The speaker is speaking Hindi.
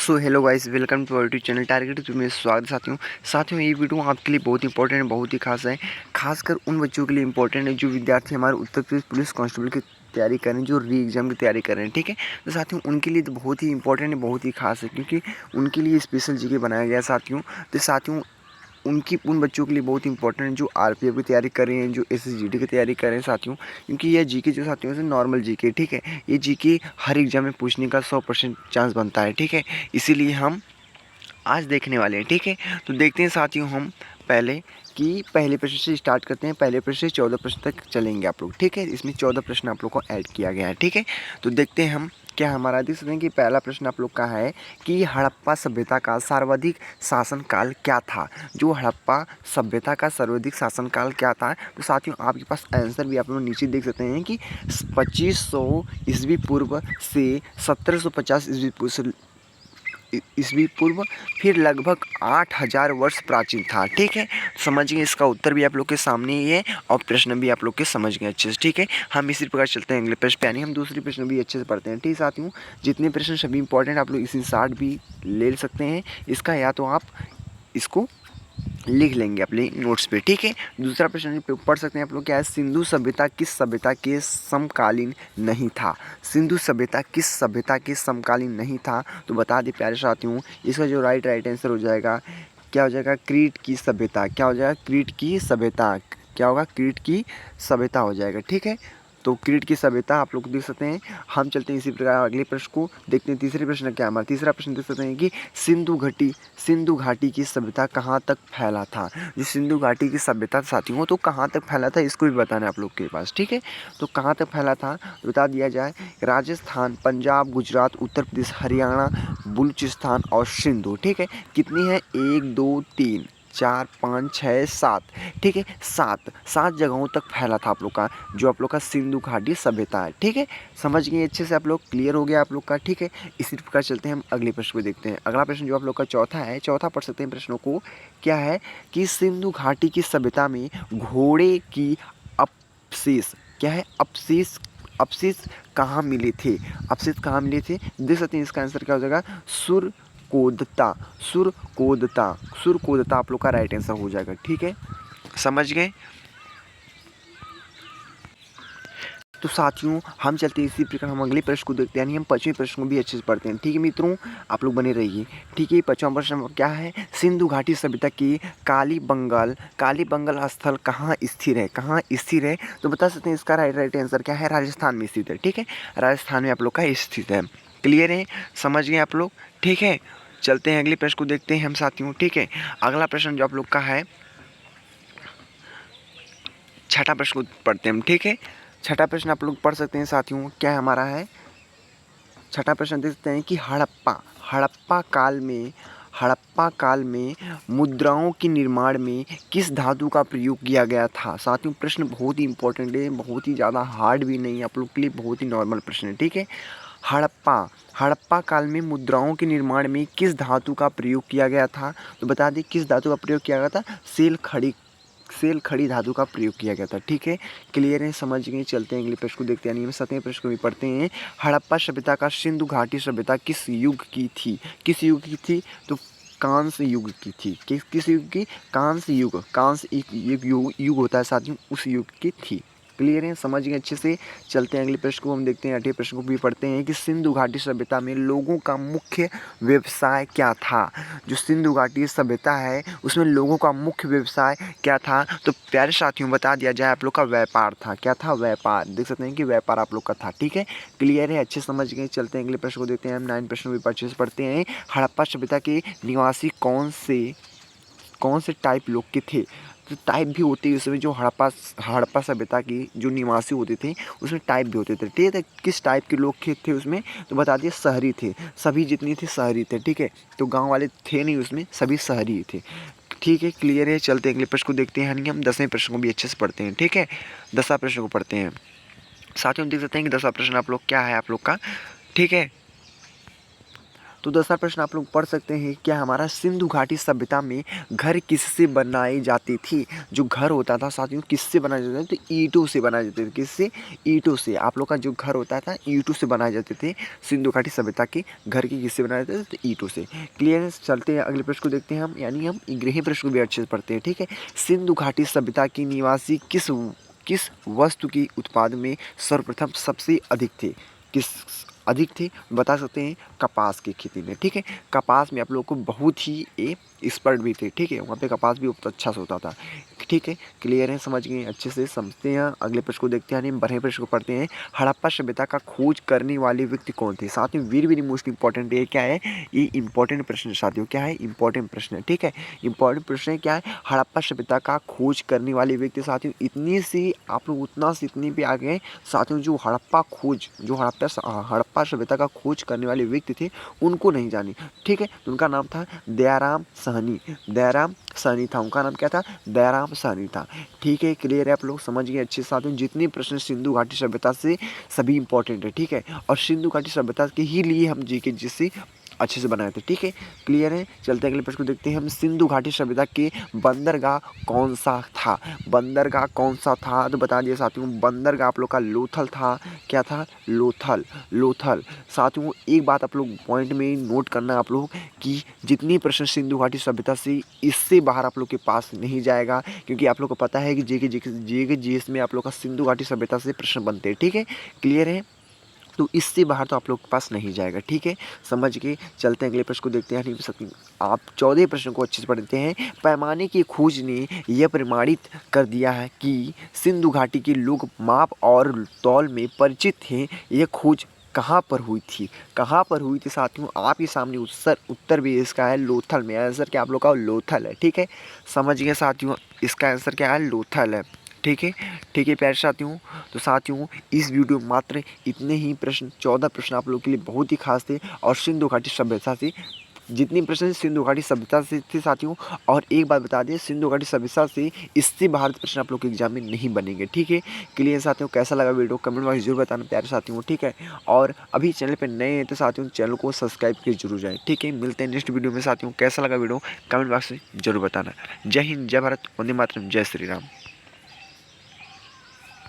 So hello guys, welcome to our YouTube channel target two में स्वागत साथियों ये वीडियो आपके लिए बहुत इंपॉर्टेंट है, बहुत ही खास है। खासकर उन बच्चों के लिए इंपॉर्टेंट है जो विद्यार्थी हमारे उत्तर प्रदेश पुलिस कांस्टेबल की तैयारी कर रहे हैं, जो री एग्ज़ाम की तैयारी कर रहे हैं। ठीक है, तो साथियों उनके लिए तो बहुत ही इंपॉर्टेंट है, बहुत ही खास है, क्योंकि उनके लिए स्पेशल जीके बनाया गया है साथियों। तो साथियों उन बच्चों के लिए बहुत इंपॉर्टेंट है जो आरपीएफ की तैयारी कर रहे हैं, जो एसएसजीडी की तैयारी कर रहे हैं साथियों। क्योंकि यह जीके जो साथियों से नॉर्मल जीके, ठीक है, ये जीके हर एग्जाम में पूछने का 100% चांस बनता है। ठीक है, इसीलिए हम आज देखने वाले हैं। ठीक है, तो देखते हैं साथियों हम पहले पहले प्रश्न से स्टार्ट करते हैं। पहले प्रश्न से 14 प्रश्न तक चलेंगे आप लोग। ठीक है, इसमें 14 प्रश्न आप लोग को ऐड किया गया है। ठीक है, तो देखते हैं हम क्या हमारा देख सकते हैं कि पहला प्रश्न आप लोग का है कि हड़प्पा सभ्यता का सर्वाधिक शासनकाल क्या था। जो हड़प्पा सभ्यता का सर्वाधिक शासनकाल क्या था, तो साथियों आपके पास आंसर भी आप लोग नीचे देख सकते हैं कि 2500 ईस्वी पूर्व से 1750 ईस्वी पूर्व, फिर लगभग 8000 वर्ष प्राचीन था। ठीक है, समझिए इसका उत्तर भी आप लोग के सामने ही है और प्रश्न भी आप लोग के समझ गए अच्छे से। ठीक है, हम इसी प्रकार चलते हैं अगले प्रश्न पे, यानी हम दूसरी प्रश्न भी अच्छे से पढ़ते हैं। ठीक साथियों, जितने प्रश्न सभी इंपॉर्टेंट आप लोग इसी शार्ट भी ले सकते हैं इसका, या तो आप इसको लिख लेंगे अपने नोट्स पे। ठीक है, दूसरा प्रश्न पढ़ सकते हैं आप लोग, क्या है, सिंधु सभ्यता किस सभ्यता के समकालीन नहीं था। सिंधु सभ्यता किस सभ्यता के समकालीन नहीं था, तो बता दें प्यारे साथियों, इसका जो राइट आंसर हो जाएगा, क्या हो जाएगा, क्रीट की सभ्यता। क्या हो जाएगा, क्रीट की सभ्यता। क्या होगा, क्रीट की सभ्यता हो जाएगा। ठीक है, तो क्रीट की सभ्यता आप लोग देख सकते हैं। हम चलते हैं इसी प्रकार अगले प्रश्न को देखते हैं। तीसरे प्रश्न क्या है हमारा, तीसरा प्रश्न देख सकते हैं कि सिंधु घाटी की सभ्यता कहाँ तक फैला था। जो सिंधु घाटी की सभ्यता साथियों, तो कहाँ तक फैला था इसको भी बताना है आप लोग के पास। ठीक है, तो कहाँ तक फैला था बता दिया जाए, राजस्थान, पंजाब, गुजरात, उत्तर प्रदेश, हरियाणा, बलूचिस्तान और सिंधु। ठीक है, कितनी है, 1 2 3 4 5 6 7। ठीक है, सात जगहों तक फैला था आप लोग का जो आप लोग का सिंधु घाटी सभ्यता है। ठीक है, समझ गए अच्छे से आप लोग, क्लियर हो गया आप लोग का। ठीक है, इसी प्रकार चलते हैं हम अगले प्रश्न को देखते हैं। अगला प्रश्न जो आप लोग का चौथा है, चौथा पढ़ सकते हैं प्रश्नों को, क्या है कि सिंधु घाटी की सभ्यता में घोड़े की अपशेष, क्या है, अपशेष कहाँ मिले थे। अपशेष कहाँ मिले थे देख सकते हैं, इसका आंसर क्या हो जाएगा, सुरकोदता। सुरकोदता आप लोग का राइट आंसर हो जाएगा। ठीक है, समझ गए। तो साथियों हम चलते हैं इसी प्रकार हम अगले प्रश्न को देखते हैं, यानी हम 5वें प्रश्न को भी अच्छे से पढ़ते हैं। ठीक है मित्रों, आप लोग बने रहिए। ठीक है, 5वां प्रश्न क्या है, सिंधु घाटी सभ्यता की कालीबंगल स्थल कहाँ स्थिर है। कहाँ स्थिर है, तो बता सकते हैं इसका राइट आंसर क्या है, राजस्थान में स्थित है। ठीक है, राजस्थान में आप लोग का स्थित है। क्लियर है, समझ गए आप लोग। ठीक है, चलते हैं अगले प्रश्न को देखते हैं हम साथियों। ठीक है, अगला प्रश्न जो आप लोग का है, छठा प्रश्न को पढ़ते हैं हम। ठीक है, छठा प्रश्न आप लोग पढ़ सकते हैं साथियों, क्या हमारा है, छठा प्रश्न देखते हैं कि हड़प्पा काल में मुद्राओं के निर्माण में किस धातु का प्रयोग किया गया था। साथियों प्रश्न बहुत ही इंपॉर्टेंट है, बहुत ही ज़्यादा हार्ड भी नहीं है, आप लोग के लिए बहुत ही नॉर्मल प्रश्न है। ठीक है, हड़प्पा काल में मुद्राओं के निर्माण में किस धातु का प्रयोग किया गया था, तो बता दें किस धातु का प्रयोग किया गया था, सेल खड़ी धातु का प्रयोग किया गया था। ठीक है, क्लियर है, समझ गए। चलते हैं अगले प्रश्न को देखते हैं, यानी हम 7वें प्रश्न को भी पढ़ते हैं। हड़प्पा सभ्यता का सिंधु घाटी सभ्यता किस युग की थी। किस युग की थी, तो कांस्य युग की थी। किस युग की, कांस्य एक युग होता है साथियों, उस युग की थी। क्लियर है, समझ गए अच्छे से। चलते हैं अगले प्रश्न को हम देखते हैं, 8वें प्रश्न को भी पढ़ते हैं कि सिंधु घाटी सभ्यता में लोगों का मुख्य व्यवसाय क्या था। जो सिंधु घाटी सभ्यता है उसमें लोगों का मुख्य व्यवसाय क्या था, तो प्यारे साथियों बता दिया जाए आप लोग का व्यापार था। क्या था, व्यापार। देख सकते हैं कि व्यापार आप लोग का था। ठीक है, क्लियर है, अच्छे समझ गए। चलते हैं अगले प्रश्न को देखते हैं हम, 9 प्रश्न भी अच्छे से पढ़ते हैं। हड़प्पा सभ्यता के निवासी कौन से टाइप लोग के थे, तो टाइप भी होते हैं उसमें, जो हड़प्पा सभ्यता की जो निवासी होते थे उसमें टाइप भी होते थे। ठीक है, किस टाइप के लोग थे उसमें, तो बता दिए शहरी थे, सभी जितने थे शहरी थे। ठीक है, तो गांव वाले थे नहीं उसमें, सभी शहरी ही थे। ठीक है, क्लियर है। चलते हैं अगले प्रश्न को देखते हैं, यानी हम 10वें प्रश्न को भी अच्छे से पढ़ते हैं। ठीक है, 10वां प्रश्न को पढ़ते हैं साथियों, देख सकते हैं कि 10वां प्रश्न आप लोग क्या है आप लोग का। ठीक है, तो दूसरा प्रश्न आप लोग पढ़ सकते हैं, क्या हमारा सिंधु घाटी सभ्यता में घर किससे बनाई जाती थी? जो घर होता था साथियों किससे बनाए जाते थे? तो ईंटों से बनाए जाते थे। किससे? ईंटों से। आप लोग का जो घर होता था ईंटों से बनाए जाते थे। सिंधु घाटी सभ्यता के घर की किससे बनाए जाते थे? तो ईंटों से। क्लियर है? चलते हैं अगले प्रश्न को देखते हैं हम, यानी हम गृह प्रश्न को भी अच्छे से पढ़ते हैं। ठीक है, सिंधु घाटी सभ्यता के निवासी किस वस्तु की उत्पादन में सर्वप्रथम सबसे अधिक थे? किस अधिक थे बता सकते हैं? कपास की खेती में। ठीक है, कपास में आप लोग को बहुत ही एक्सपर्ट भी थे। ठीक है, वहाँ पे कपास भी बहुत अच्छा से होता था। ठीक है, क्लियर है? समझ गए? अच्छे से समझते हैं। अगले प्रश्न को देखते हैं, यानी बढ़े प्रश्न को पढ़ते हैं। हड़प्पा सभ्यता का खोज करने वाले व्यक्ति कौन थे? साथियों वेरी वेरी मोस्ट इंपॉर्टेंट ये क्या है? ये इंपॉर्टेंट प्रश्न साथियों, क्या है? इंपॉर्टेंट प्रश्न है। ठीक है, इंपॉर्टेंट प्रश्न है। क्या है? हड़प्पा सभ्यता का खोज करने वाले व्यक्ति साथियों, इतने से आप लोग उतना से इतने पे आ गए साथियों। जो हड़प्पा सभ्यता का खोज करने वाले व्यक्ति थे उनको नहीं जानी। ठीक है, तो उनका नाम था दयाराम साहनी। दयाराम साहनी था उनका नाम। क्या था? दयाराम साहनी था। ठीक है, क्लियर है? आप लोग समझ गए अच्छे से साथियों। जितने प्रश्न सिंधु घाटी सभ्यता से सभी इंपॉर्टेंट है। ठीक है, और सिंधु घाटी सभ्यता के ही लिए हम जीके जिससे अच्छे से बनाए थे। ठीक है, क्लियर है? चलते अगले प्रश्न को देखते हैं हम। सिंधु घाटी सभ्यता के बंदरगाह कौन सा था? बंदरगाह कौन सा था? तो बता दिए साथियों, बंदरगाह आप लोग का लोथल था। क्या था? लोथल। लोथल। साथियों एक बात आप लोग पॉइंट में नोट करना आप लोग, कि जितनी प्रश्न सिंधु घाटी सभ्यता से इससे बाहर आप लोग के पास नहीं जाएगा, क्योंकि आप लोग को पता है कि जेके जीएस में आप लोग का सिंधु घाटी सभ्यता से प्रश्न बनते हैं। ठीक है, क्लियर है? तो इससे बाहर तो आप लोग के पास नहीं जाएगा। ठीक है, समझ के चलते हैं अगले प्रश्न को देखते हैं। आप 14 प्रश्न को अच्छे से पढ़ते हैं। पैमाने की खोज ने यह प्रमाणित कर दिया है कि सिंधु घाटी के लोग माप और तौल में परिचित थे। यह खोज कहाँ पर हुई थी? कहाँ पर हुई थी साथियों? आपके सामने उत्तर भी इसका है लोथल में। आंसर क्या आप लोग का? लोथल है। ठीक है, समझ गए साथियों, इसका आंसर क्या है? लोथल है। ठीक है, ठीक है प्यारे साथियों। तो साथियों इस वीडियो में मात्र इतने ही प्रश्न, 14 प्रश्न आप लोगों के लिए बहुत ही खास थे। और सिंधु घाटी सभ्यता से जितने प्रश्न सिंधु घाटी सभ्यता से थे साथियों। और एक बात बता दें, सिंधु घाटी सभ्यता से इससे बाहर प्रश्न आप लोग के एग्जाम में नहीं बनेंगे। ठीक है, क्लियर साथियों? कैसा लगा वीडियो कमेंट बॉक्स जरूर बताना प्यारे साथियों। ठीक है, और अभी चैनल पर नए हैं तो साथियों चैनल को सब्सक्राइब करके जरूर जाए। ठीक है, मिलते हैं नेक्स्ट वीडियो में साथियों। कैसा लगा वीडियो कमेंट बॉक्स में जरूर बताना। जय हिंद, जय भारत, वंदे मातरम, जय श्री राम।